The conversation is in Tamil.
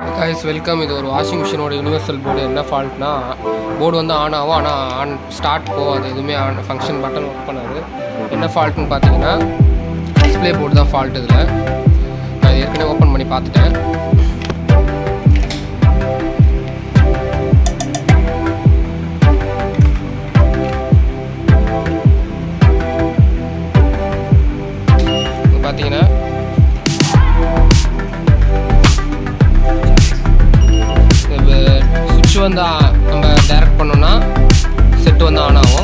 Guys welcome. இது ஒரு வாஷிங் மிஷினோட யூனிவர்சல் போர்டு. என்ன ஃபால்ட்னா, போர்டு வந்து ஆன் ஆகும், ஆனால் ஆன் ஸ்டார்ட் போகாது, எதுவுமே ஆன் ஃபங்க்ஷன் பட்டன் ஒர்க் பண்ணாது. என்ன ஃபால்ட்டுன்னு பார்த்தீங்கன்னா டிஸ்பிளே போர்டு தான் ஃபால்ட். இதில் நான் ஏற்கனவே ஓப்பன் பண்ணி பார்த்துட்டேன். பார்த்தீங்கன்னா சுவிட்ச் வந்து நம்ம டைரக்ட் பண்ணோன்னா செட்டு வந்து ஆன் ஆகும்.